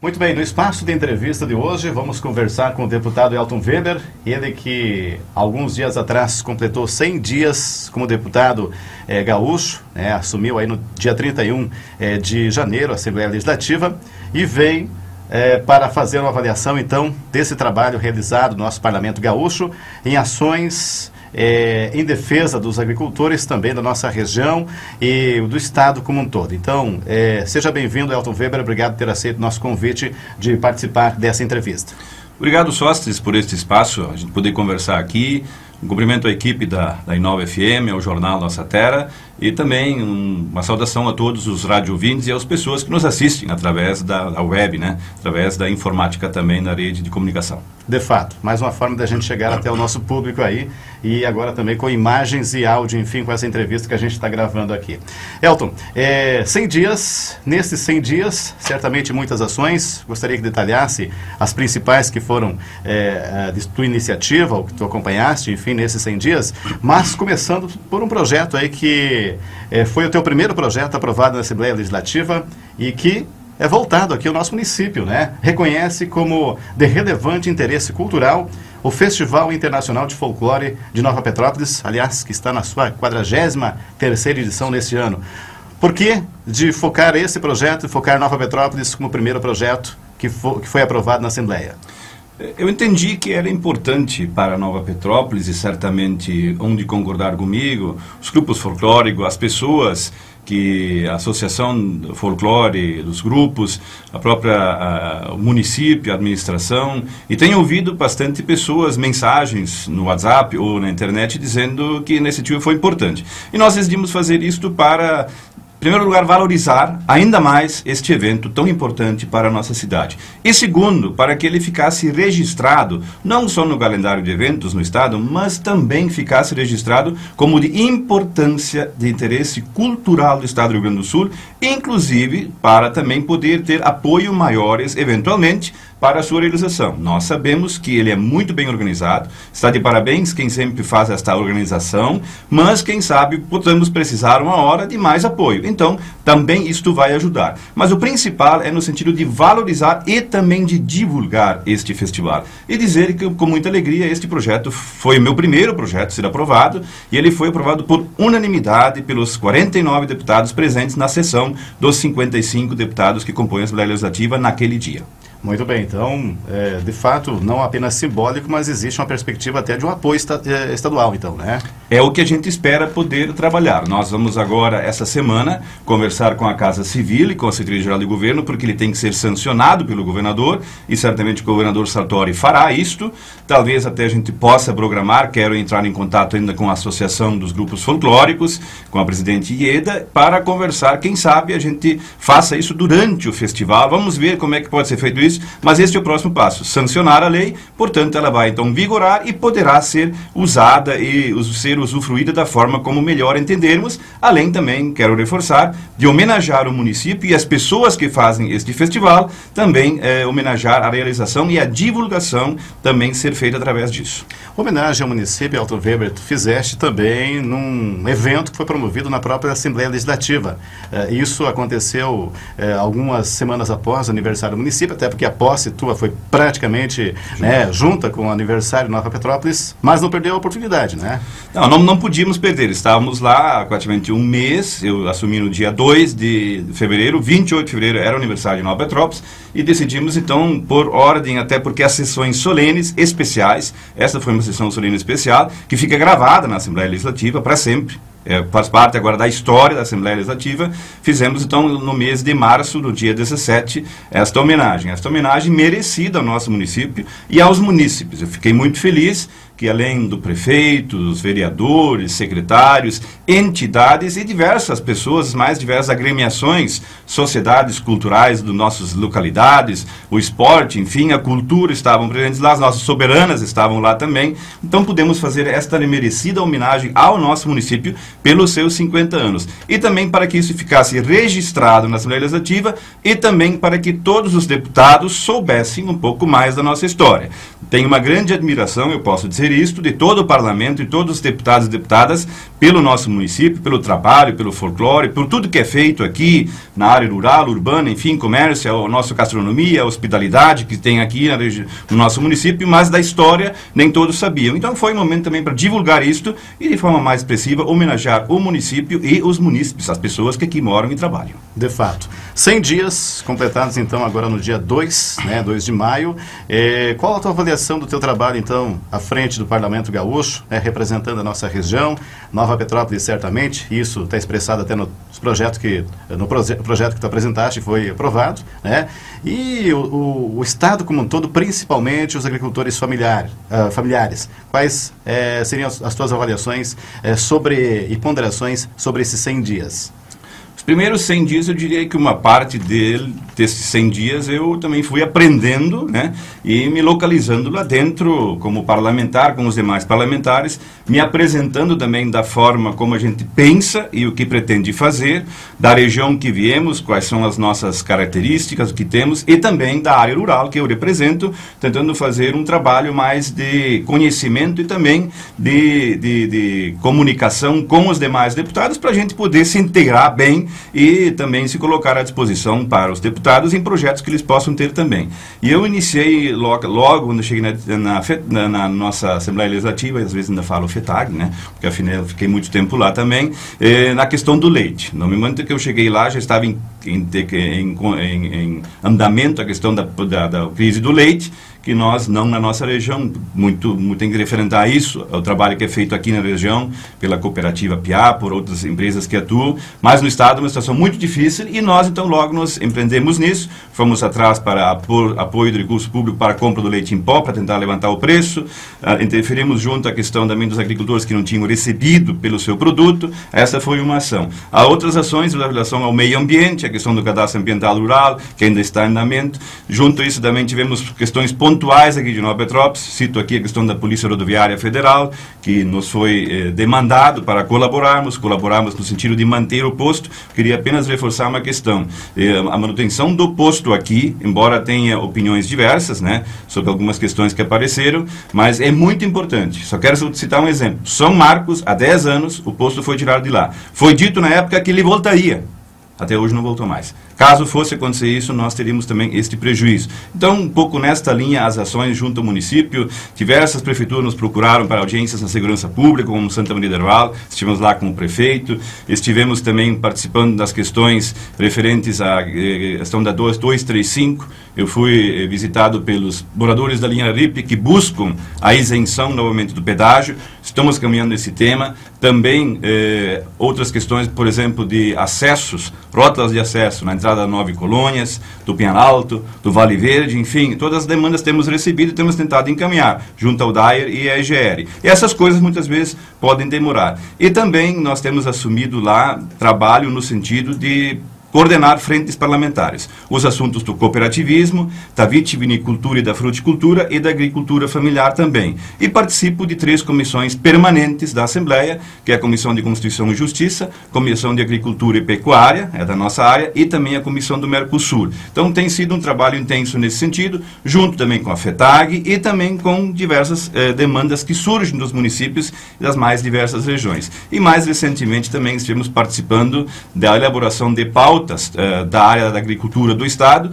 Muito bem, no espaço de entrevista de hoje vamos conversar com o deputado Elton Weber, ele que alguns dias atrás completou 100 dias como deputado gaúcho, assumiu aí no dia 31 de janeiro a Assembleia Legislativa e veio para fazer uma avaliação então desse trabalho realizado no nosso Parlamento Gaúcho em ações em defesa dos agricultores também da nossa região e do estado como um todo. Então, seja bem-vindo, Elton Weber, obrigado por ter aceito o nosso convite de participar dessa entrevista. Obrigado, Sóstenes, por este espaço, a gente poder conversar aqui. Um cumprimento à equipe da Inova FM, ao jornal Nossa Terra, e também uma saudação a todos os rádio-ouvintes e às pessoas que nos assistem através da web, através da informática também na rede de comunicação. De fato, mais uma forma da gente chegar até o nosso público aí, e agora também com imagens e áudio, enfim, com essa entrevista que a gente está gravando aqui. Elton, 100 dias, nesses 100 dias, certamente muitas ações, gostaria que detalhasse as principais que foram de tua iniciativa, ou que tu acompanhaste, enfim, nesses 100 dias, mas começando por um projeto aí que foi o teu primeiro projeto aprovado na Assembleia Legislativa e que é voltado aqui ao nosso município, Reconhece como de relevante interesse cultural o Festival Internacional de Folclore de Nova Petrópolis, aliás, que está na sua 43ª edição neste ano. Por que de focar esse projeto e focar Nova Petrópolis como o primeiro projeto que foi aprovado na Assembleia? Eu entendi que era importante para Nova Petrópolis, e certamente onde concordar comigo, os grupos folclóricos, as pessoas que a Associação do Folclore, dos grupos, o município, a administração, e tenho ouvido bastante pessoas, mensagens no WhatsApp ou na internet, dizendo que nesse iniciativa foi importante. E nós decidimos fazer isto para, em primeiro lugar, valorizar ainda mais este evento tão importante para a nossa cidade. E segundo, para que ele ficasse registrado, não só no calendário de eventos no estado, mas também ficasse registrado como de importância de interesse cultural do estado do Rio Grande do Sul, inclusive para também poder ter apoio maiores, eventualmente, para a sua realização. Nós sabemos que ele é muito bem organizado, está de parabéns quem sempre faz esta organização, mas quem sabe podemos precisar uma hora de mais apoio. Então, também isto vai ajudar. Mas o principal é no sentido de valorizar e também de divulgar este festival. E dizer que, com muita alegria, este projeto foi o meu primeiro projeto a ser aprovado, e ele foi aprovado por unanimidade pelos 49 deputados presentes na sessão dos 55 deputados que compõem a Assembleia Legislativa naquele dia. Muito bem, então, de fato, não apenas simbólico, mas existe uma perspectiva até de um apoio estadual, então, É o que a gente espera poder trabalhar. Nós vamos agora, essa semana, conversar com a Casa Civil e com a Secretaria-Geral de Governo, porque ele tem que ser sancionado pelo governador, e certamente o governador Sartori fará isto. Talvez até a gente possa programar, quero entrar em contato ainda com a Associação dos Grupos Folclóricos, com a presidente Ieda, para conversar, quem sabe a gente faça isso durante o festival. Vamos ver como é que pode ser feito isso. Mas este é o próximo passo, sancionar a lei, portanto ela vai então vigorar e poderá ser usada e ser usufruída da forma como melhor entendermos, além também, quero reforçar, de homenagear o município e as pessoas que fazem este festival, também homenagear a realização e a divulgação também ser feita através disso. Homenagem ao município, Elton Weber, tu fizeste também num evento que foi promovido na própria Assembleia Legislativa. Isso aconteceu algumas semanas após o aniversário do município, até porque a posse tua foi praticamente junta com o aniversário de Nova Petrópolis, mas não perdeu a oportunidade, Não podíamos perder, estávamos lá há praticamente um mês, eu assumi no dia 2 de fevereiro, 28 de fevereiro era o aniversário de Nova Petrópolis, e decidimos então, por ordem, até porque as sessões solenes especiais, essa foi uma sessão solene especial, que fica gravada na Assembleia Legislativa para sempre, faz parte agora da história da Assembleia Legislativa. Fizemos então no mês de março, no dia 17, esta homenagem merecida ao nosso município e aos munícipes. Eu fiquei muito feliz que, além do prefeito, dos vereadores, secretários, entidades e diversas pessoas, mais diversas agremiações, sociedades culturais das nossas localidades, o esporte, enfim, a cultura estavam presentes lá, as nossas soberanas estavam lá também. Então pudemos fazer esta merecida homenagem ao nosso município pelos seus 50 anos. E também para que isso ficasse registrado na Assembleia Legislativa e também para que todos os deputados soubessem um pouco mais da nossa história. Tenho uma grande admiração, eu posso dizer fazer isto de todo o parlamento e todos os deputados e deputadas pelo nosso município, pelo trabalho, pelo folclore, por tudo que é feito aqui na área rural, urbana, enfim, comércio, a nossa gastronomia, a hospitalidade que tem aqui no nosso município, mas da história nem todos sabiam. Então foi um momento também para divulgar isto e de forma mais expressiva homenagear o município e os munícipes, as pessoas que aqui moram e trabalham. De fato. 100 dias completados, então, agora no dia 2, né, 2 de maio. Qual a tua avaliação do teu trabalho, então, à frente do Parlamento Gaúcho, representando a nossa região, Nova Petrópolis, certamente, isso está expressado até no projeto que tu apresentaste, foi aprovado, né? E o Estado como um todo, principalmente os agricultores familiares. Quais seriam as tuas avaliações e ponderações sobre esses 100 dias? Os primeiros 100 dias, eu diria que uma parte desses 100 dias eu também fui aprendendo, né, e me localizando lá dentro como parlamentar, com os demais parlamentares, me apresentando também da forma como a gente pensa e o que pretende fazer, da região que viemos, quais são as nossas características, o que temos, e também da área rural que eu represento, tentando fazer um trabalho mais de conhecimento e também de comunicação com os demais deputados para a gente poder se integrar bem e também se colocar à disposição para os deputados em projetos que eles possam ter também. E eu iniciei logo quando eu cheguei na nossa Assembleia Legislativa, às vezes ainda falo FETAG, né, porque afinal eu fiquei muito tempo lá também, na questão do leite. No momento que eu cheguei lá, já estava em andamento a questão da crise do leite, que nós, não na nossa região, muito tem que referendar isso, o trabalho que é feito aqui na região, pela cooperativa PIA, por outras empresas que atuam, mas no Estado é uma situação muito difícil e nós, então, logo nos empreendemos nisso, fomos atrás para apoio do recurso público para a compra do leite em pó, para tentar levantar o preço, interferimos junto à questão também dos agricultores que não tinham recebido pelo seu produto, essa foi uma ação. Há outras ações em relação ao meio ambiente, a questão do cadastro ambiental rural, que ainda está em andamento, junto a isso também tivemos questões pontuais aqui de Nova Petrópolis, cito aqui a questão da Polícia Rodoviária Federal, que nos foi demandado para colaborarmos no sentido de manter o posto. Queria apenas reforçar uma questão, a manutenção do posto aqui, embora tenha opiniões diversas, né, sobre algumas questões que apareceram, mas é muito importante. Só quero citar um exemplo. São Marcos, há 10 anos, o posto foi tirado de lá. Foi dito na época que ele voltaria. Até hoje não voltou mais. Caso fosse acontecer isso, nós teríamos também este prejuízo. Então, um pouco nesta linha, as ações junto ao município, diversas prefeituras nos procuraram para audiências na segurança pública, como Santa Maria del Val, estivemos lá com o prefeito, estivemos também participando das questões referentes à questão da 235, eu fui visitado pelos moradores da linha RIP que buscam a isenção novamente do pedágio, estamos caminhando nesse tema, também outras questões, por exemplo, de acessos, rótulas de acesso na entrada da 9 Colônias, do Pinhalto, do Vale Verde, enfim, todas as demandas temos recebido e temos tentado encaminhar junto ao DAER e à EGR. E essas coisas muitas vezes podem demorar. E também nós temos assumido lá trabalho no sentido de coordenar frentes parlamentares, os assuntos do cooperativismo, da vitivinicultura e da fruticultura e da agricultura familiar também. E participo de 3 comissões permanentes da Assembleia, que é a Comissão de Constituição e Justiça, Comissão de Agricultura e Pecuária, é da nossa área, e também a Comissão do Mercosul. Então tem sido um trabalho intenso nesse sentido, junto também com a FETAG e também com diversas demandas que surgem dos municípios e das mais diversas regiões. E mais recentemente também estivemos participando da elaboração de pautas da área da agricultura do Estado,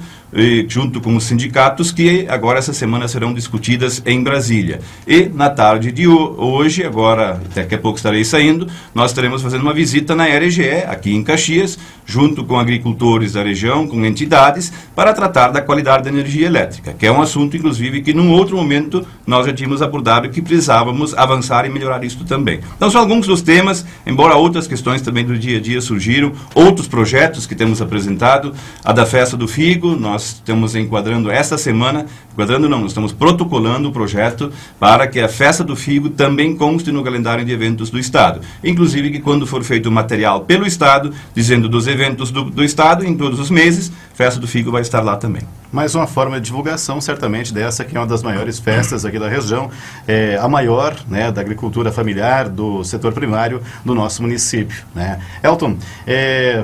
junto com os sindicatos, que agora essa semana serão discutidas em Brasília. E na tarde de hoje, agora daqui a pouco estarei saindo, nós estaremos fazendo uma visita na RGE, aqui em Caxias, junto com agricultores da região, com entidades, para tratar da qualidade da energia elétrica, que é um assunto, inclusive, que num outro momento nós já tínhamos abordado e que precisávamos avançar e melhorar isso também. Então são alguns dos temas, embora outras questões também do dia a dia surgiram, outros projetos que temos apresentado, a da Festa do Figo, nós estamos enquadrando esta semana, nós estamos protocolando o projeto para que a Festa do Figo também conste no calendário de eventos do Estado. Inclusive que quando for feito material pelo Estado, dizendo dos eventos do Estado, em todos os meses, Festa do Figo vai estar lá também. Mais uma forma de divulgação, certamente, dessa que é uma das maiores festas aqui da região, a maior, né, da agricultura familiar, do setor primário do nosso município, né? Elton,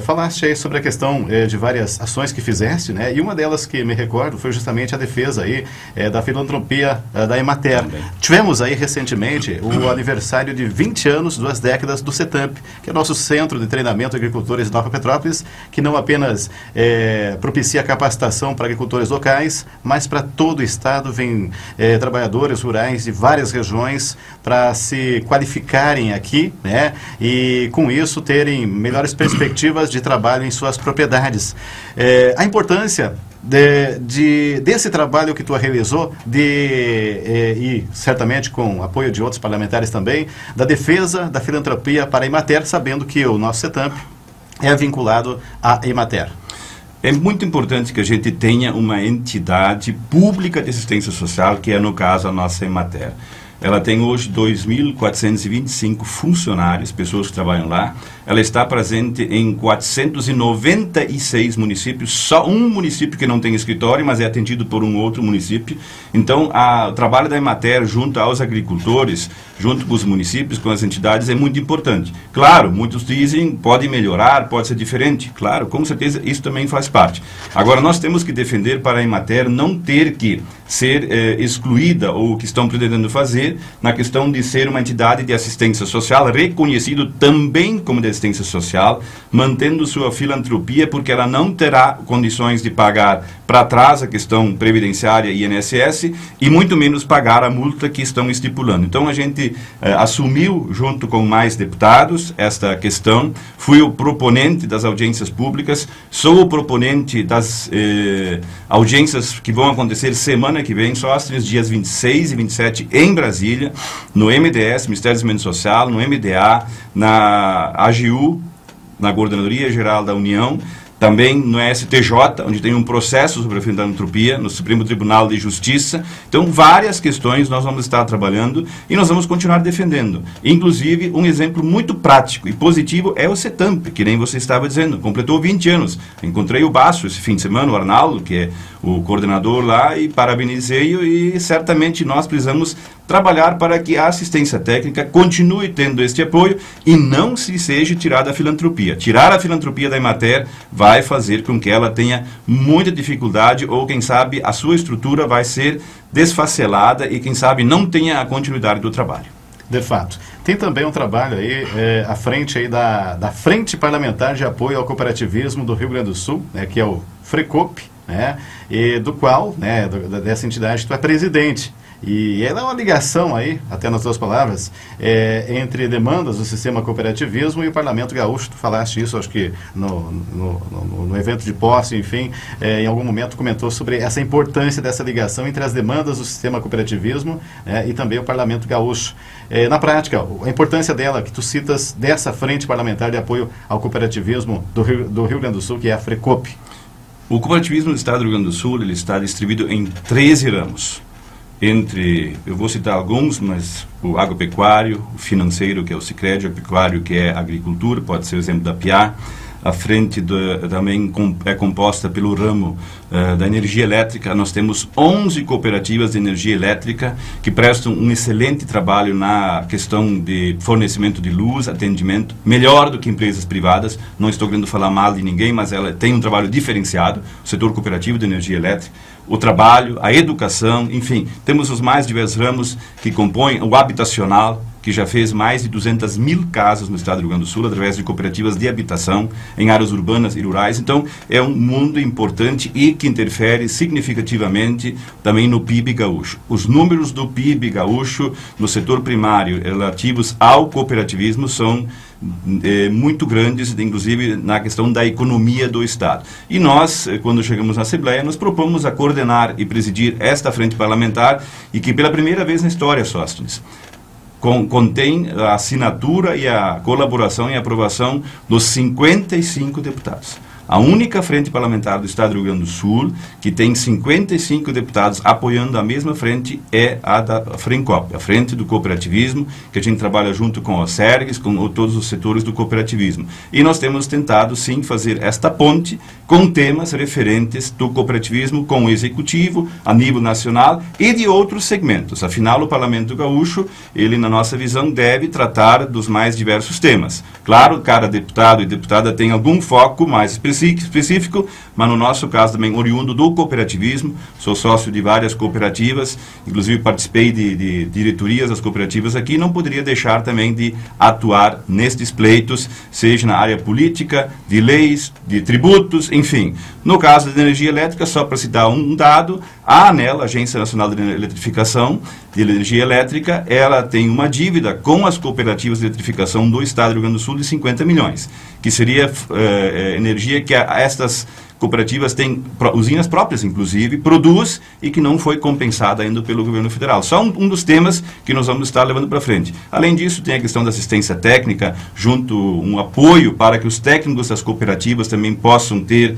falaste aí sobre a questão de várias ações que fizeste, né, e uma delas que me recordo foi justamente a defesa aí da filantropia da Emater. Tivemos aí recentemente o aniversário de 20 anos, 2 décadas do CETAMP, que é o nosso Centro de Treinamento de Agricultores de Nova Petrópolis, que não apenas propicia capacitação para agricultores locais, mas para todo o estado vem trabalhadores rurais de várias regiões para se qualificarem aqui, né? E com isso terem melhores perspectivas de trabalho em suas propriedades. A importância desse trabalho que tu realizou e certamente com apoio de outros parlamentares também, da defesa da filantropia para a Emater, sabendo que o nosso CETAMP é vinculado à Emater. É muito importante que a gente tenha uma entidade pública de assistência social, que é, no caso, a nossa Emater. Ela tem hoje 2.425 funcionários, pessoas que trabalham lá. Ela está presente em 496 municípios, só um município que não tem escritório, mas é atendido por um outro município. Então, o trabalho da Emater junto aos agricultores, junto com os municípios, com as entidades, é muito importante. Claro, muitos dizem, pode melhorar, pode ser diferente. Claro, com certeza, isso também faz parte. Agora, nós temos que defender para a Emater não ter que ser excluída, ou o que estão pretendendo fazer, na questão de ser uma entidade de assistência social, reconhecido também como de assistência social, mantendo sua filantropia, porque ela não terá condições de pagar para trás a questão previdenciária e INSS, e muito menos pagar a multa que estão estipulando. Então, a gente assumiu, junto com mais deputados, esta questão. Fui o proponente das audiências públicas, sou o proponente das audiências que vão acontecer semana que vem, só os dias 26 e 27 em Brasília, no MDS, Ministério do Desenvolvimento Social, no MDA, na AGU, na Coordenadoria Geral da União, também no STJ, onde tem um processo sobre a filantropia, no Supremo Tribunal de Justiça. Então, várias questões nós vamos estar trabalhando e nós vamos continuar defendendo. Inclusive, um exemplo muito prático e positivo é o CETAMP, que nem você estava dizendo, completou 20 anos. Encontrei o Baço esse fim de semana, o Arnaldo, que é o coordenador lá, e parabenizei-o, e certamente nós precisamos trabalhar para que a assistência técnica continue tendo este apoio e não se seja tirada a filantropia. Tirar a filantropia da Emater vai fazer com que ela tenha muita dificuldade, ou quem sabe a sua estrutura vai ser desfacelada e quem sabe não tenha a continuidade do trabalho. De fato. Tem também um trabalho aí à frente aí da Frente Parlamentar de Apoio ao Cooperativismo do Rio Grande do Sul, né, que é o FRECOP, né, e do qual, né, dessa entidade, tu é presidente. E ela é uma ligação aí, até nas tuas palavras, entre demandas do sistema cooperativismo e o Parlamento Gaúcho. Tu falaste isso, acho que no evento de posse, enfim, em algum momento comentou sobre essa importância dessa ligação entre as demandas do sistema cooperativismo e também o Parlamento Gaúcho. Na prática, a importância dela, que tu citas, dessa Frente Parlamentar de Apoio ao Cooperativismo do Rio Grande do Sul, que é a FRECOP. O cooperativismo do Estado do Rio Grande do Sul, ele está distribuído em 13 ramos. Eu vou citar alguns, mas o agropecuário, o financeiro, que é o Sicredi, o pecuário, que é a agricultura, pode ser o exemplo da PIA. A frente também é composta pelo ramo da energia elétrica. Nós temos 11 cooperativas de energia elétrica que prestam um excelente trabalho na questão de fornecimento de luz, atendimento, melhor do que empresas privadas. Não estou querendo falar mal de ninguém, mas ela tem um trabalho diferenciado, o setor cooperativo de energia elétrica. O trabalho, a educação, enfim, temos os mais diversos ramos que compõem o habitacional, que já fez mais de 200 mil casas no estado do Rio Grande do Sul, através de cooperativas de habitação em áreas urbanas e rurais. Então, é um mundo importante e que interfere significativamente também no PIB gaúcho. Os números do PIB gaúcho no setor primário relativos ao cooperativismo são muito grandes, inclusive na questão da economia do Estado. E nós, quando chegamos na Assembleia, nos propomos a coordenar e presidir esta frente parlamentar, e que pela primeira vez na história, Sóstenes, contém a assinatura e a colaboração e aprovação dos 55 deputados. A única frente parlamentar do Estado do Rio Grande do Sul que tem 55 deputados apoiando a mesma frente é a da FRECOP, a Frente do Cooperativismo, que a gente trabalha junto com a SERGS, com todos os setores do cooperativismo. E nós temos tentado, sim, fazer esta ponte com temas referentes do cooperativismo com o Executivo, a nível nacional e de outros segmentos. Afinal, o Parlamento Gaúcho, ele, na nossa visão, deve tratar dos mais diversos temas. Claro, cada deputado e deputada tem algum foco mais específico, específico, mas no nosso caso também oriundo do cooperativismo. Sou sócio de várias cooperativas, inclusive participei de diretorias das cooperativas aqui. Não poderia deixar também de atuar nestes pleitos, seja na área política, de leis, de tributos, enfim. No caso da energia elétrica, só para citar um dado, a ANEEL, Agência Nacional de Eletrificação de Energia Elétrica, ela tem uma dívida com as cooperativas de eletrificação do Estado do Rio Grande do Sul de 50 milhões, que seria energia que estas cooperativas têm, usinas próprias inclusive, produz e que não foi compensada ainda pelo governo federal. Só um dos temas que nós vamos estar levando para frente. Além disso, tem a questão da assistência técnica, junto um apoio para que os técnicos das cooperativas também possam ter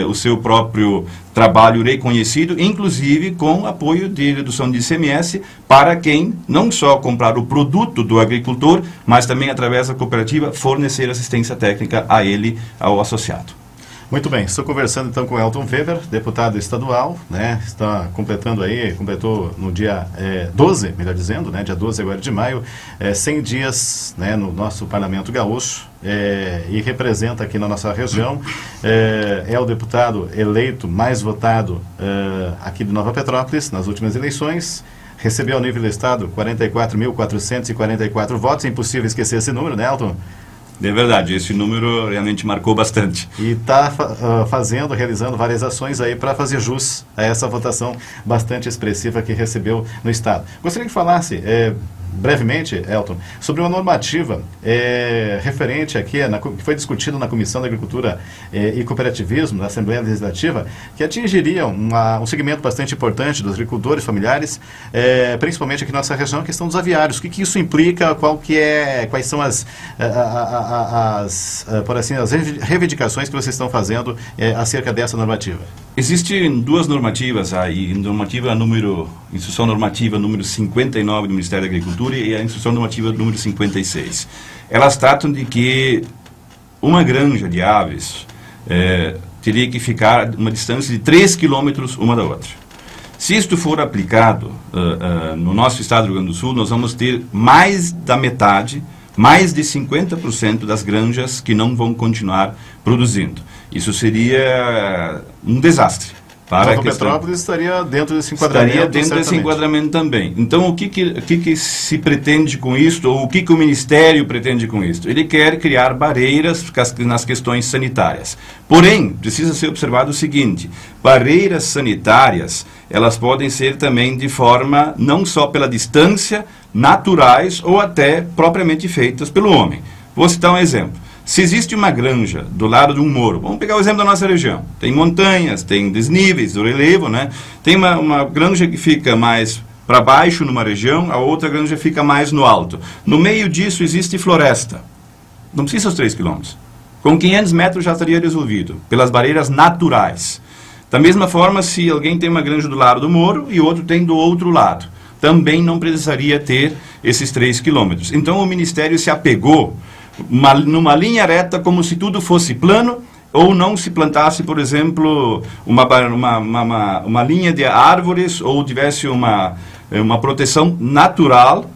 o seu próprio trabalho reconhecido, inclusive com apoio de redução de ICMS para quem não só comprar o produto do agricultor, mas também através da cooperativa fornecer assistência técnica a ele, ao associado. Muito bem, estou conversando então com Elton Weber, deputado estadual, né, completou no dia 12, melhor dizendo, né, dia 12 agora de maio, 100 dias, né, no nosso Parlamento Gaúcho, e representa aqui na nossa região, é o deputado eleito mais votado aqui de Nova Petrópolis nas últimas eleições. Recebeu ao nível do estado 44.444 votos, é impossível esquecer esse número, né, Elton? É verdade, esse número realmente marcou bastante. E está realizando várias ações aí para fazer jus a essa votação bastante expressiva que recebeu no Estado. Gostaria que falasse brevemente, Elton, sobre uma normativa referente aqui, que foi discutida na Comissão da Agricultura e Cooperativismo da Assembleia Legislativa, que atingiria um segmento bastante importante dos agricultores familiares, principalmente aqui na nossa região, a questão dos aviários. O que isso implica, quais são as reivindicações que vocês estão fazendo acerca dessa normativa? Existem duas normativas aí, Instrução Normativa número 59 do Ministério da Agricultura e a Instrução Normativa número 56. Elas tratam de que uma granja de aves teria que ficar uma distância de 3 quilômetros uma da outra. Se isto for aplicado no nosso estado do Rio Grande do Sul, nós vamos ter mais da metade, mais de 50% das granjas que não vão continuar produzindo. Isso seria um desastre. Nova Petrópolis estaria dentro desse enquadramento. Estaria dentro desse enquadramento também. Então, o que se pretende com isto, ou o que o Ministério pretende com isto? Ele quer criar barreiras nas questões sanitárias. Porém, precisa ser observado o seguinte: barreiras sanitárias, elas podem ser também de forma, não só pela distância, naturais ou até propriamente feitas pelo homem. Vou citar um exemplo. Se existe uma granja do lado de um morro, vamos pegar o exemplo da nossa região, tem montanhas, tem desníveis do relevo, né? Tem uma granja que fica mais para baixo numa região, a outra granja fica mais no alto. No meio disso existe floresta. Não precisa os 3 quilômetros. Com 500 metros já estaria resolvido, pelas barreiras naturais. Da mesma forma, se alguém tem uma granja do lado do morro e outro tem do outro lado, também não precisaria ter esses 3 quilômetros. Então o Ministério se apegou numa linha reta, como se tudo fosse plano, ou não se plantasse, por exemplo, uma linha de árvores, ou tivesse uma proteção natural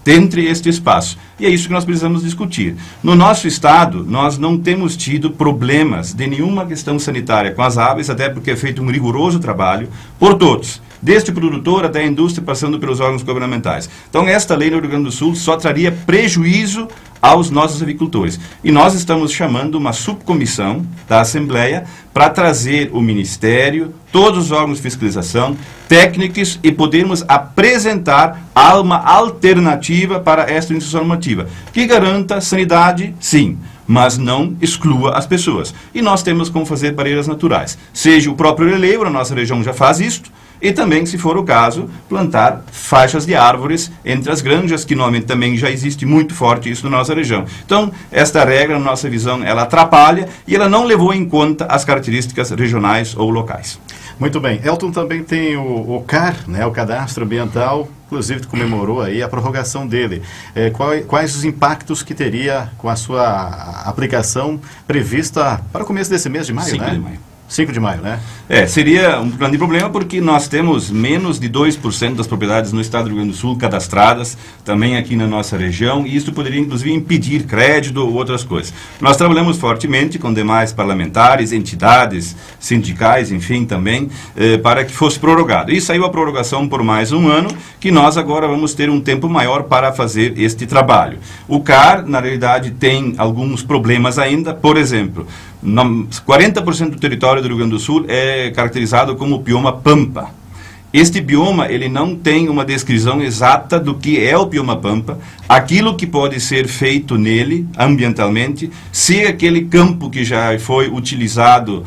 entre este espaço. E é isso que nós precisamos discutir. No nosso estado, nós não temos tido problemas de nenhuma questão sanitária com as aves, até porque é feito um rigoroso trabalho por todos, desde o produtor até a indústria, passando pelos órgãos governamentais. Então, esta lei no Rio Grande do Sul só traria prejuízo aos nossos avicultores. E nós estamos chamando uma subcomissão da Assembleia para trazer o Ministério, todos os órgãos de fiscalização, técnicos, e podermos apresentar uma alternativa para esta instrução normativa, que garanta sanidade, sim, mas não exclua as pessoas. E nós temos como fazer barreiras naturais. Seja o próprio relevo, a nossa região já faz isto, e também, se for o caso, plantar faixas de árvores entre as granjas, que normalmente também já existe muito forte isso na nossa região. Então, esta regra, na nossa visão, ela atrapalha e ela não levou em conta as características regionais ou locais. Muito bem. Elton também tem o CAR, né, o Cadastro Ambiental, inclusive comemorou aí a prorrogação dele. Quais os impactos que teria com a sua aplicação prevista para o começo desse mês de maio, 5 né? de maio. 5 de maio, né? Seria um grande problema porque nós temos menos de 2% das propriedades no estado do Rio Grande do Sul cadastradas, também aqui na nossa região, e isso poderia inclusive impedir crédito ou outras coisas. Nós trabalhamos fortemente com demais parlamentares, entidades, sindicais, enfim, também, para que fosse prorrogado. E saiu a prorrogação por mais um ano, que nós agora vamos ter um tempo maior para fazer este trabalho. O CAR, na realidade, tem alguns problemas ainda, por exemplo, 40% do território do Rio Grande do Sul é caracterizado como bioma pampa. Este bioma, ele não tem uma descrição exata do que é o bioma pampa, aquilo que pode ser feito nele, ambientalmente, se aquele campo que já foi utilizado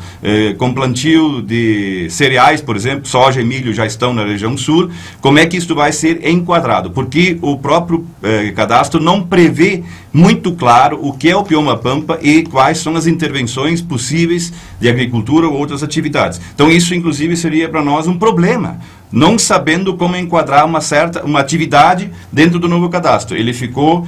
com plantio de cereais, por exemplo, soja e milho já estão na região sul, como é que isso vai ser enquadrado? Porque o próprio cadastro não prevê muito claro o que é o bioma pampa e quais são as intervenções possíveis de agricultura ou outras atividades. Então isso, inclusive, seria para nós um problema, não sabendo como enquadrar uma atividade dentro do novo cadastro. Ele ficou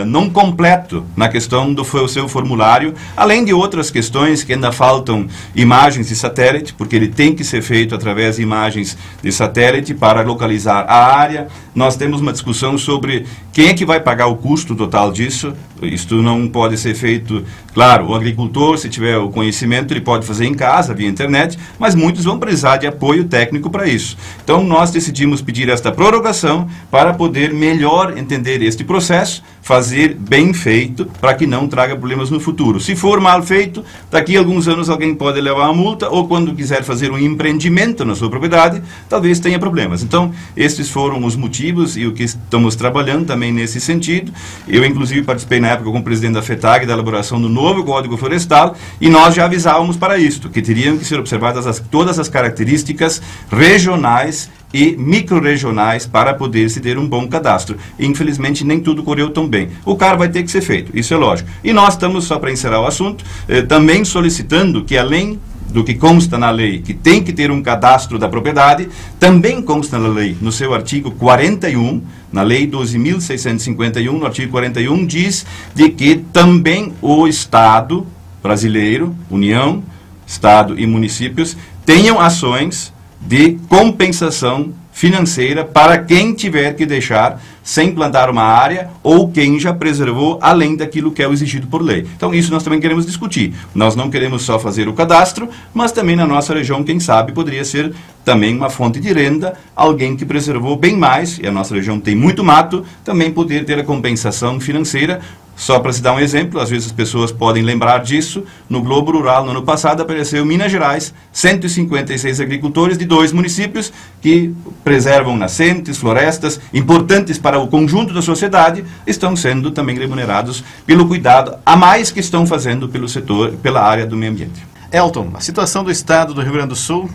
não completo na questão do seu formulário, além de outras questões que ainda faltam imagens de satélite, porque ele tem que ser feito através de imagens de satélite para localizar a área. Nós temos uma discussão sobre quem é que vai pagar o custo total disso. Isto não pode ser feito, claro, o agricultor, se tiver o conhecimento, ele pode fazer em casa, via internet, mas muitos vão precisar de apoio técnico para isso. Então, nós decidimos pedir esta prorrogação para poder melhor entender este processo, fazer bem feito, para que não traga problemas no futuro. Se for mal feito, daqui a alguns anos alguém pode levar uma multa, ou quando quiser fazer um empreendimento na sua propriedade, talvez tenha problemas. Então, estes foram os motivos e o que estamos trabalhando também nesse sentido. Eu, inclusive, participei na época com o presidente da FETAG da elaboração do novo Código Florestal, e nós já avisávamos para isto, que teriam que ser observadas todas as características regionais e micro-regionais para poder se ter um bom cadastro. Infelizmente, nem tudo correu tão bem. O CAR vai ter que ser feito, isso é lógico. E nós estamos, só para encerrar o assunto, também solicitando que, além do que consta na lei, que tem que ter um cadastro da propriedade, também consta na lei, no seu artigo 41, na lei 12.651, no artigo 41, diz de que também o Estado brasileiro, União, Estado e municípios, tenham ações de compensação financeira para quem tiver que deixar sem plantar uma área ou quem já preservou além daquilo que é exigido por lei. Então isso nós também queremos discutir. Nós não queremos só fazer o cadastro, mas também na nossa região, quem sabe, poderia ser também uma fonte de renda, alguém que preservou bem mais, e a nossa região tem muito mato, também poder ter a compensação financeira. Só para se dar um exemplo, às vezes as pessoas podem lembrar disso, no Globo Rural, no ano passado, apareceu em Minas Gerais 156 agricultores de 2 municípios que preservam nascentes, florestas, importantes para o conjunto da sociedade, estão sendo também remunerados pelo cuidado a mais que estão fazendo pelo setor, pela área do meio ambiente. Elton, a situação do estado do Rio Grande do Sul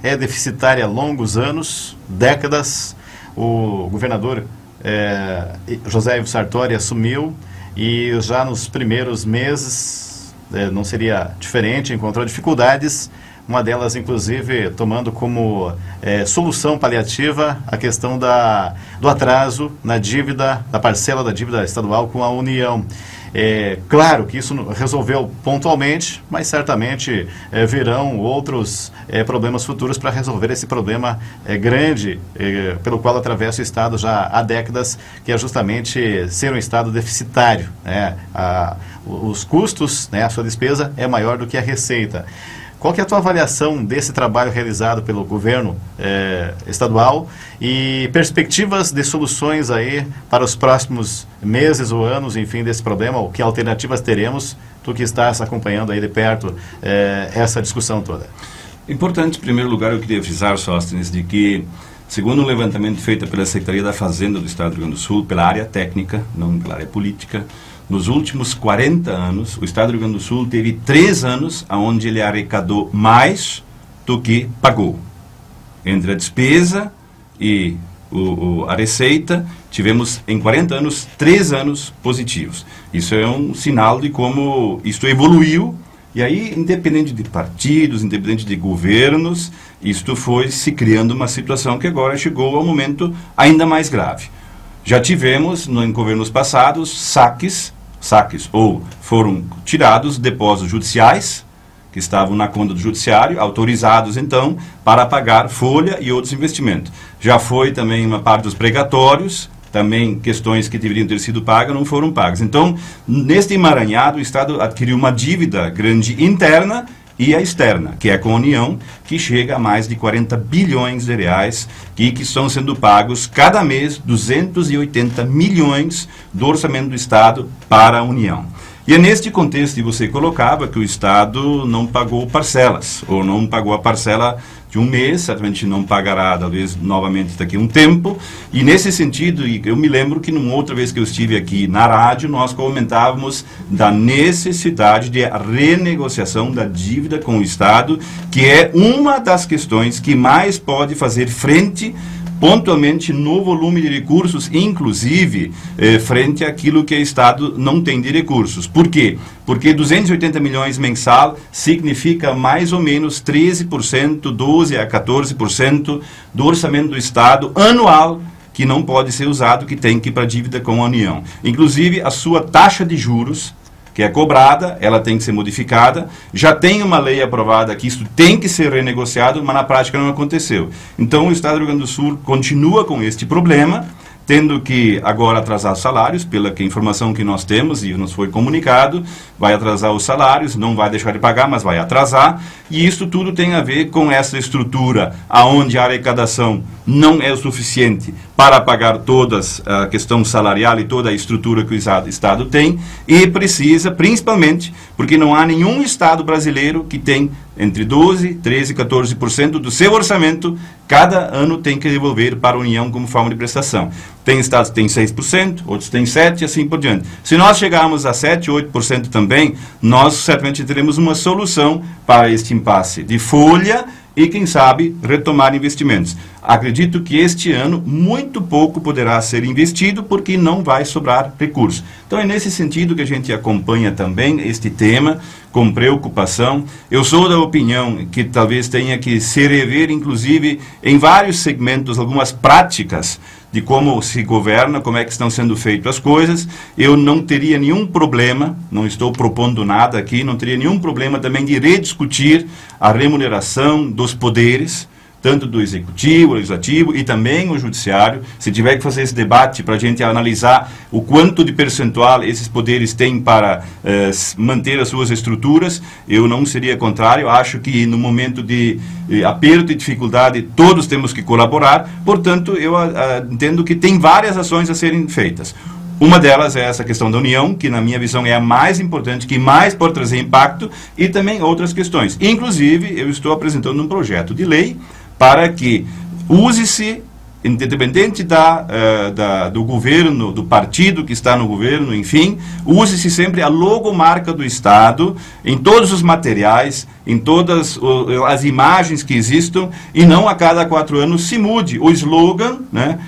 é deficitária há longos anos, décadas. O governador José Ivo Sartori assumiu, e já nos primeiros meses não seria diferente, encontrou dificuldades, uma delas inclusive tomando como solução paliativa a questão do atraso na dívida, da parcela da dívida estadual com a União. Claro que isso resolveu pontualmente, mas certamente virão outros problemas futuros para resolver esse problema grande pelo qual atravessa o Estado já há décadas, que é justamente ser um Estado deficitário. Os custos, a sua despesa é maior do que a receita. Qual que é a tua avaliação desse trabalho realizado pelo governo estadual e perspectivas de soluções aí para os próximos meses ou anos, enfim, desse problema, ou que alternativas teremos, tu que estás acompanhando aí de perto essa discussão toda? Importante, em primeiro lugar, eu queria avisar, Sóstenes, de que, segundo um levantamento feito pela Secretaria da Fazenda do Estado do Rio Grande do Sul, pela área técnica, não pela área política, nos últimos 40 anos, o Estado do Rio Grande do Sul teve 3 anos onde ele arrecadou mais do que pagou. Entre a despesa e a receita, tivemos em 40 anos, 3 anos positivos. Isso é um sinal de como isto evoluiu, e aí, independente de partidos, independente de governos, isto foi se criando uma situação que agora chegou ao momento ainda mais grave. Já tivemos, em governos passados, saques ou foram tirados depósitos judiciais, que estavam na conta do judiciário, autorizados então para pagar folha e outros investimentos. Já foi também uma parte dos precatórios, também questões que deveriam ter sido pagas não foram pagas. Então, neste emaranhado, o Estado adquiriu uma dívida grande interna e a externa, que é com a União, que chega a mais de 40 bilhões de reais, que estão sendo pagos cada mês 280 milhões do orçamento do Estado para a União. E é neste contexto que você colocava que o Estado não pagou parcelas, ou não pagou a parcela de um mês, certamente não pagará, talvez, novamente daqui a um tempo. E nesse sentido, eu me lembro que numa outra vez que eu estive aqui na rádio, nós comentávamos da necessidade de renegociação da dívida com o Estado, que é uma das questões que mais pode fazer frente pontualmente no volume de recursos, inclusive frente àquilo que o Estado não tem de recursos. Por quê? Porque 280 milhões mensal significa mais ou menos 13%, 12% a 14% do orçamento do Estado anual, que não pode ser usado, que tem que ir para a dívida com a União. Inclusive, a sua taxa de juros, que é cobrada, ela tem que ser modificada. Já tem uma lei aprovada que isso tem que ser renegociado, mas na prática não aconteceu. Então o Estado do Rio Grande do Sul continua com este problema, tendo que agora atrasar os salários, pela informação que nós temos e nos foi comunicado, vai atrasar os salários, não vai deixar de pagar, mas vai atrasar, e isso tudo tem a ver com essa estrutura aonde a arrecadação não é o suficiente para pagar toda a questão salarial e toda a estrutura que o Estado tem, e precisa, principalmente, porque não há nenhum Estado brasileiro que tem entre 12%, 13%, 14% do seu orçamento, cada ano tem que devolver para a União como forma de prestação. Tem estados que têm 6%, outros têm 7% e assim por diante. Se nós chegarmos a 7%, 8% também, nós certamente teremos uma solução para este impasse de folha e, quem sabe, retomar investimentos. Acredito que este ano muito pouco poderá ser investido porque não vai sobrar recursos. Então é nesse sentido que a gente acompanha também este tema com preocupação. Eu sou da opinião que talvez tenha que se rever, inclusive, em vários segmentos, algumas práticas de como se governa, como é que estão sendo feitas as coisas. Eu não teria nenhum problema, não estou propondo nada aqui, não teria nenhum problema também de rediscutir a remuneração dos poderes, tanto do Executivo, Legislativo e também o Judiciário. Se tiver que fazer esse debate para a gente analisar o quanto de percentual esses poderes têm para manter as suas estruturas, eu não seria contrário. Acho que no momento de aperto e dificuldade todos temos que colaborar. Portanto, eu entendo que tem várias ações a serem feitas. Uma delas é essa questão da União, que na minha visão é a mais importante, que mais pode trazer impacto, e também outras questões. Inclusive, eu estou apresentando um projeto de lei para que use-se, independente do governo, do partido que está no governo, enfim, use-se sempre a logomarca do Estado em todos os materiais, em todas as imagens que existam, e não a cada 4 anos se mude o slogan, né,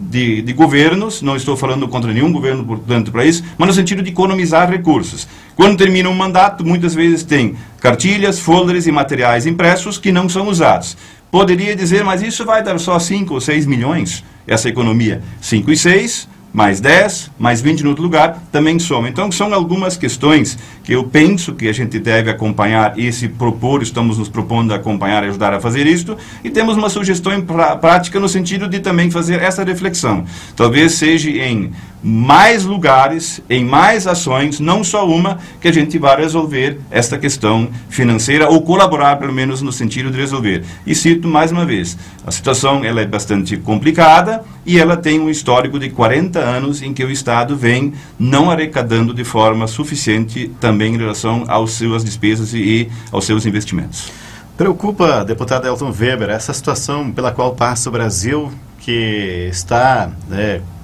de governos. Não estou falando contra nenhum governo, portanto, para isso, mas no sentido de economizar recursos. Quando termina um mandato, muitas vezes tem cartilhas, folders e materiais impressos que não são usados. Poderia dizer, mas isso vai dar só 5 ou 6 milhões, essa economia. 5 e 6, mais 10, mais 20 no outro lugar, também soma. Então, são algumas questões que eu penso que a gente deve acompanhar e se propor, estamos nos propondo a acompanhar e ajudar a fazer isto, e temos uma sugestão prática no sentido de também fazer essa reflexão. Talvez seja em mais lugares, em mais ações, não só uma, que a gente vai resolver esta questão financeira, ou colaborar, pelo menos, no sentido de resolver. E cito mais uma vez, a situação ela é bastante complicada e ela tem um histórico de 40 anos em que o Estado vem não arrecadando de forma suficiente também em relação às suas despesas e aos seus investimentos. Preocupa, deputado Elton Weber, essa situação pela qual passa o Brasil, que está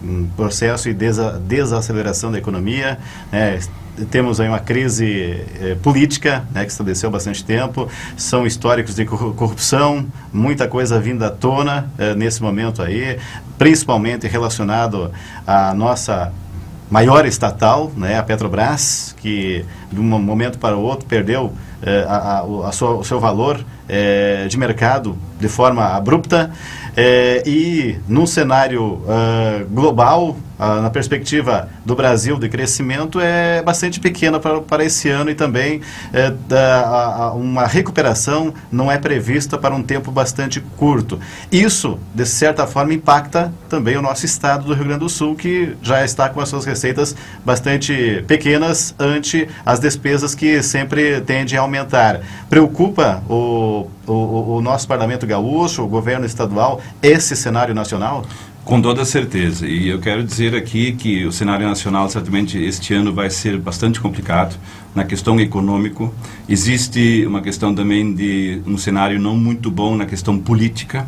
em processo de desaceleração da economia, temos aí uma crise política, que estabeleceu bastante tempo, são históricos de corrupção, muita coisa vindo à tona nesse momento aí, principalmente relacionado à nossa maior estatal, a Petrobras, que de um momento para o outro perdeu o seu valor de mercado de forma abrupta, e num cenário global na perspectiva do Brasil de crescimento, é bastante pequena para esse ano, e também uma recuperação não é prevista para um tempo bastante curto. Isso, de certa forma, impacta também o nosso estado do Rio Grande do Sul, que já está com as suas receitas bastante pequenas ante as despesas que sempre tendem a aumentar. Preocupa o nosso Parlamento Gaúcho, o governo estadual, esse cenário nacional? Com toda certeza. E eu quero dizer aqui que o cenário nacional, certamente, este ano vai ser bastante complicado na questão econômica. Existe uma questão também de um cenário não muito bom na questão política.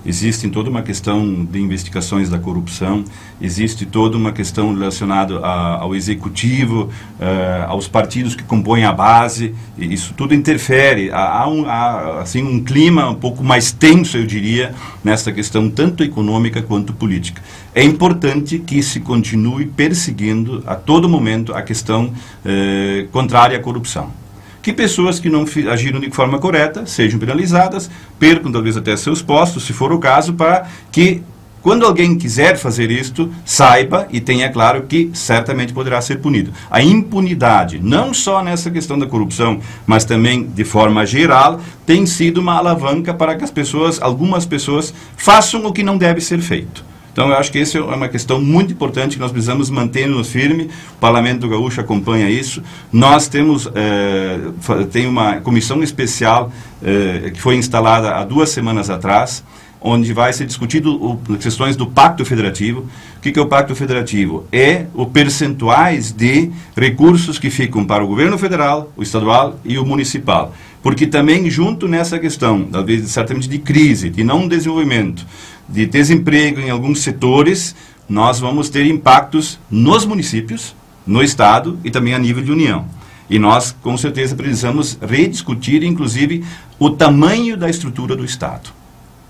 Existe toda uma questão de investigações da corrupção, existe toda uma questão relacionada ao executivo, aos partidos que compõem a base, e isso tudo interfere. Há assim, um clima um pouco mais tenso, eu diria, nessa questão tanto econômica quanto política. É importante que se continue perseguindo a todo momento a questão contrária à corrupção. Que pessoas que não agiram de forma correta sejam penalizadas, percam talvez até seus postos, se for o caso, para que, quando alguém quiser fazer isto, saiba e tenha claro que certamente poderá ser punido. A impunidade, não só nessa questão da corrupção, mas também de forma geral, tem sido uma alavanca para que algumas pessoas façam o que não deve ser feito. Então, eu acho que essa é uma questão muito importante que nós precisamos manter-nos firme. O Parlamento Gaúcho acompanha isso. Nós temos tem uma comissão especial que foi instalada há 2 semanas atrás, onde vai ser discutido questões do Pacto Federativo. O que é o Pacto Federativo? É os percentuais de recursos que ficam para o governo federal, o estadual e o municipal. Porque também, junto nessa questão, talvez certamente de crise, de não desenvolvimento, de desemprego em alguns setores, nós vamos ter impactos nos municípios, no Estado e também a nível de União. E nós, com certeza, precisamos rediscutir, inclusive, o tamanho da estrutura do Estado.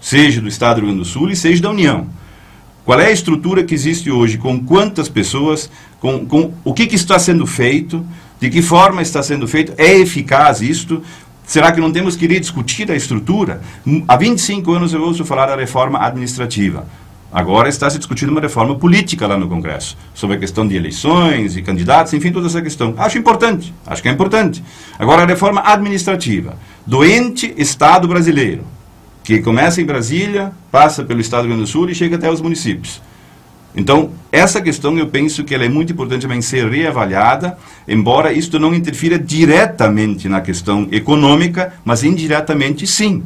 Seja do Estado do Rio Grande do Sul e seja da União. Qual é a estrutura que existe hoje? Com quantas pessoas? Com o que está sendo feito? De que forma está sendo feito? É eficaz isto? Será que não temos que rediscutir a estrutura? Há 25 anos eu ouço falar da reforma administrativa. Agora está se discutindo uma reforma política lá no Congresso, sobre a questão de eleições e candidatos, enfim, toda essa questão. Acho importante, acho que é importante. Agora, a reforma administrativa do ente Estado brasileiro, que começa em Brasília, passa pelo Estado do Rio Grande do Sul e chega até os municípios. Então, essa questão eu penso que ela é muito importante também ser reavaliada, embora isto não interfira diretamente na questão econômica, mas indiretamente sim.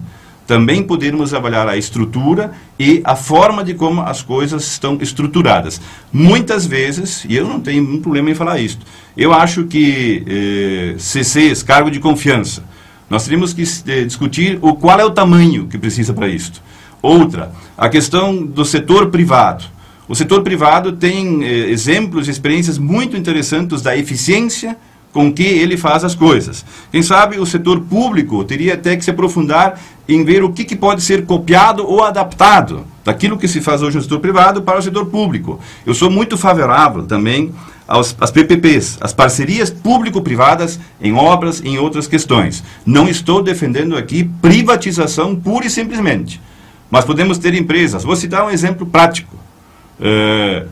Também podermos avaliar a estrutura e a forma de como as coisas estão estruturadas. Muitas vezes, e eu não tenho nenhum problema em falar isso, eu acho que CCs, cargo de confiança, nós teríamos que discutir qual é o tamanho que precisa para isto. Outra, a questão do setor privado. O setor privado tem exemplos e experiências muito interessantes da eficiência com que ele faz as coisas. Quem sabe o setor público teria até que se aprofundar em ver o que pode ser copiado ou adaptado daquilo que se faz hoje no setor privado para o setor público. Eu sou muito favorável também às PPPs, as parcerias público-privadas em obras e em outras questões. Não estou defendendo aqui privatização pura e simplesmente, mas podemos ter empresas. Vou citar um exemplo prático.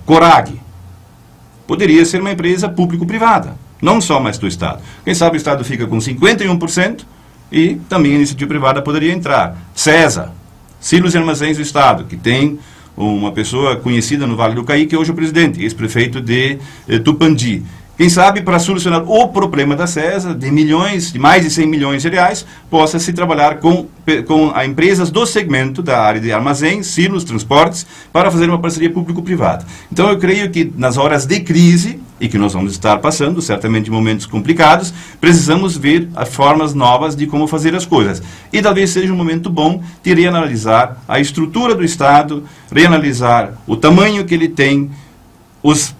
Corag poderia ser uma empresa público-privada, não só mais do Estado. Quem sabe o Estado fica com 51% e também a iniciativa privada poderia entrar. César, Silos e Armazéns do Estado, que tem uma pessoa conhecida no Vale do Caí, que é hoje o presidente, ex-prefeito de Tupandi. Quem sabe, para solucionar o problema da César, de milhões, de mais de 100 milhões de reais, possa se trabalhar com empresas do segmento da área de armazéns, silos, transportes, para fazer uma parceria público-privada. Então, eu creio que nas horas de crise, e que nós vamos estar passando, certamente momentos complicados, precisamos ver as formas novas de como fazer as coisas. E talvez seja um momento bom de reanalisar a estrutura do Estado, reanalisar o tamanho que ele tem, os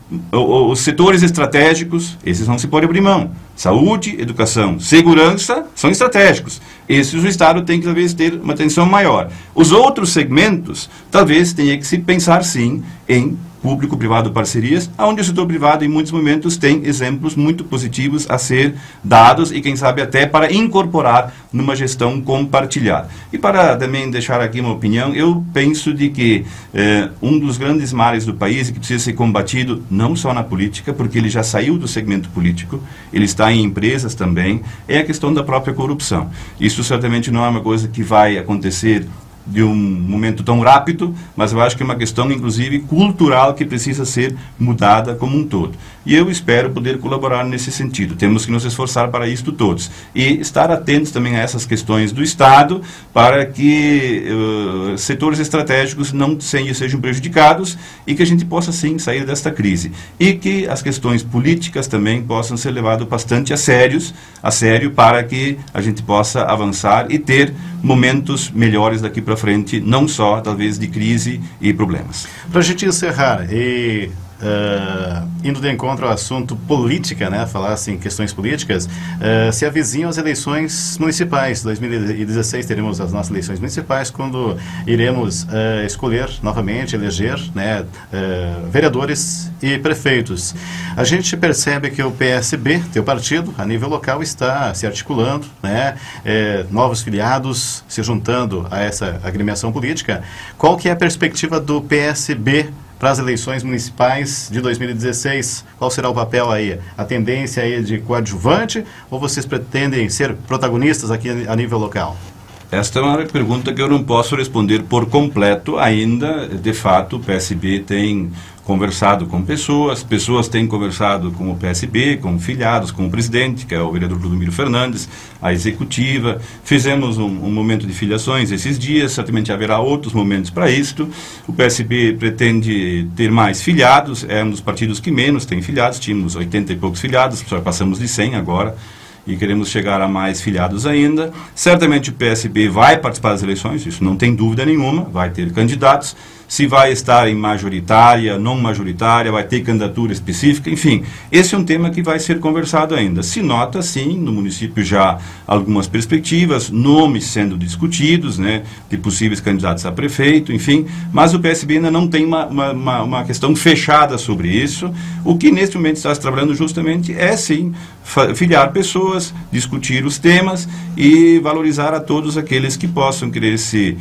setores estratégicos, esses não se pode abrir mão. Saúde, educação, segurança são estratégicos. Esses o Estado tem que talvez ter uma atenção maior. Os outros segmentos, talvez tenha que se pensar sim em público-privado parcerias, onde o setor privado, em muitos momentos, tem exemplos muito positivos a ser dados e, quem sabe, até para incorporar numa gestão compartilhada. E para também deixar aqui uma opinião, eu penso de que um dos grandes males do país, que precisa ser combatido não só na política, porque ele já saiu do segmento político, ele está em empresas também, é a questão da própria corrupção. Isso certamente não é uma coisa que vai acontecer de um momento tão rápido, mas eu acho que é uma questão, inclusive, cultural que precisa ser mudada como um todo. E eu espero poder colaborar nesse sentido. Temos que nos esforçar para isto todos. E estar atentos também a essas questões do Estado, para que setores estratégicos não sejam prejudicados e que a gente possa, sim, sair desta crise. E que as questões políticas também possam ser levadas bastante a sério, para que a gente possa avançar e ter momentos melhores daqui para frente, não só, talvez, de crise e problemas. Para a gente encerrar, indo de encontro ao assunto política, né, falar assim, questões políticas, se avizinham as eleições municipais. 2016 teremos as nossas eleições municipais, quando iremos escolher novamente, eleger, né, vereadores e prefeitos. A gente percebe que o PSB, teu partido, a nível local, está se articulando, né, novos filiados se juntando a essa agremiação política. Qual que é a perspectiva do PSB para as eleições municipais de 2016? Qual será o papel aí? A tendência aí de coadjuvante, ou vocês pretendem ser protagonistas aqui a nível local? Esta é uma pergunta que eu não posso responder por completo ainda. De fato, o PSB tem conversado com pessoas têm conversado com o PSB, com filiados, com o presidente, que é o vereador Clodomiro Fernandes, a executiva. Fizemos um momento de filiações esses dias, certamente haverá outros momentos para isto. O PSB pretende ter mais filiados, é um dos partidos que menos tem filiados, tínhamos 80 e poucos filiados, só passamos de 100 agora, e queremos chegar a mais filiados ainda. Certamente o PSB vai participar das eleições, isso não tem dúvida nenhuma, vai ter candidatos. Se vai estar em majoritária, não majoritária, vai ter candidatura específica, enfim. Esse é um tema que vai ser conversado ainda. Se nota, sim, no município já algumas perspectivas, nomes sendo discutidos, né, de possíveis candidatos a prefeito, enfim, mas o PSB ainda não tem uma questão fechada sobre isso. O que neste momento está se trabalhando justamente é, sim, filiar pessoas, discutir os temas e valorizar a todos aqueles que possam querer se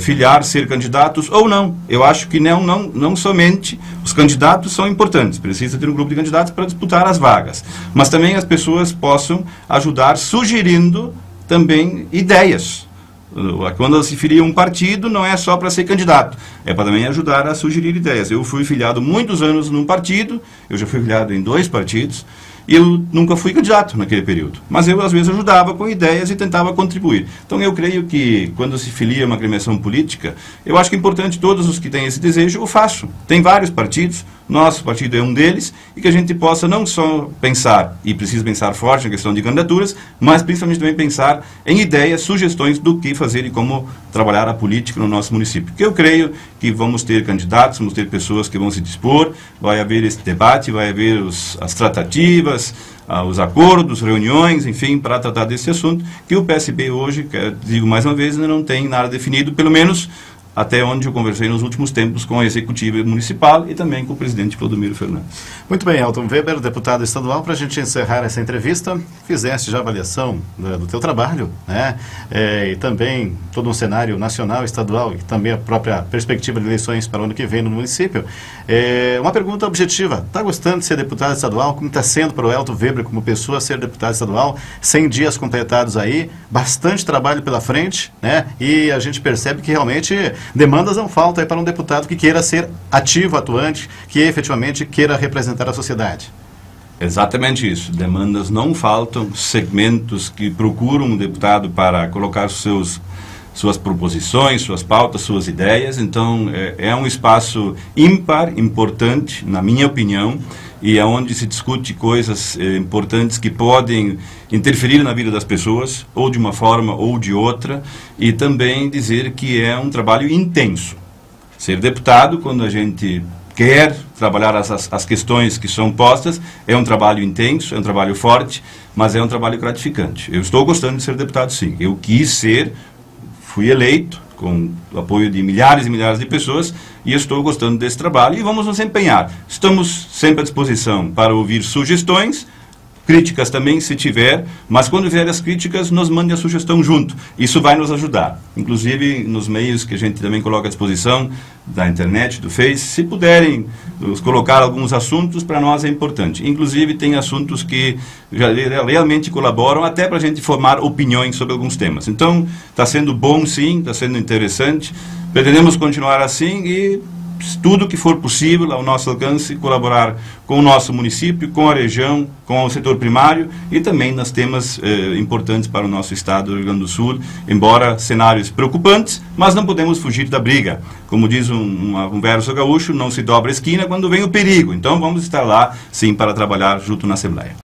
filiar, ser candidatos ou não. Eu acho que não somente os candidatos são importantes, precisa ter um grupo de candidatos para disputar as vagas, mas também as pessoas possam ajudar sugerindo também ideias. Quando se filia um partido, não é só para ser candidato, é para também ajudar a sugerir ideias. Eu fui filiado muitos anos num partido, eu já fui filiado em 2 partidos, e eu nunca fui candidato naquele período. Mas eu, às vezes, ajudava com ideias e tentava contribuir. Então, eu creio que, quando se filia uma agremiação política, eu acho que é importante, todos os que têm esse desejo, o façam. Tem vários partidos, nosso partido é um deles, e que a gente possa não só pensar, e precisa pensar forte na questão de candidaturas, mas principalmente também pensar em ideias, sugestões do que fazer e como trabalhar a política no nosso município. Porque eu creio que vamos ter candidatos, vamos ter pessoas que vão se dispor, vai haver esse debate, vai haver as tratativas, os acordos, reuniões, enfim, para tratar desse assunto, que o PSB hoje, digo mais uma vez, ainda não tem nada definido, pelo menos até onde eu conversei nos últimos tempos com a executiva municipal e também com o presidente Clodomiro Fernandes. Muito bem, Elton Weber, deputado estadual, para a gente encerrar essa entrevista, fizeste já avaliação do teu trabalho, né? E também todo um cenário nacional, estadual e também a própria perspectiva de eleições para o ano que vem no município. Uma pergunta objetiva, está gostando de ser deputado estadual? Como está sendo para o Elton Weber como pessoa ser deputado estadual? 100 dias completados aí, bastante trabalho pela frente, né? E a gente percebe que realmente demandas não faltam aí para um deputado que queira ser ativo, atuante, que efetivamente queira representar a sociedade. Exatamente isso. Demandas não faltam, segmentos que procuram um deputado para colocar suas proposições, suas pautas, suas ideias. Então, é um espaço ímpar, importante, na minha opinião, e é onde se discute coisas importantes que podem interferir na vida das pessoas, ou de uma forma ou de outra, e também dizer que é um trabalho intenso. Ser deputado, quando a gente quer trabalhar as questões que são postas, é um trabalho intenso, é um trabalho forte, mas é um trabalho gratificante. Eu estou gostando de ser deputado, sim. Eu quis ser, fui eleito, com o apoio de milhares e milhares de pessoas, e eu estou gostando desse trabalho e vamos nos empenhar. Estamos sempre à disposição para ouvir sugestões, críticas também, se tiver, mas quando vier as críticas, nos mande a sugestão junto. Isso vai nos ajudar. Inclusive, nos meios que a gente também coloca à disposição, da internet, do Face, se puderem nos colocar alguns assuntos, para nós é importante. Inclusive, tem assuntos que já realmente colaboram até para a gente formar opiniões sobre alguns temas. Então, está sendo bom sim, está sendo interessante. Pretendemos continuar assim e tudo que for possível ao nosso alcance, colaborar com o nosso município, com a região, com o setor primário e também nos temas importantes para o nosso estado do Rio Grande do Sul, embora cenários preocupantes, mas não podemos fugir da briga. Como diz um verso gaúcho, não se dobra a esquina quando vem o perigo. Então vamos estar lá, sim, para trabalhar junto na Assembleia.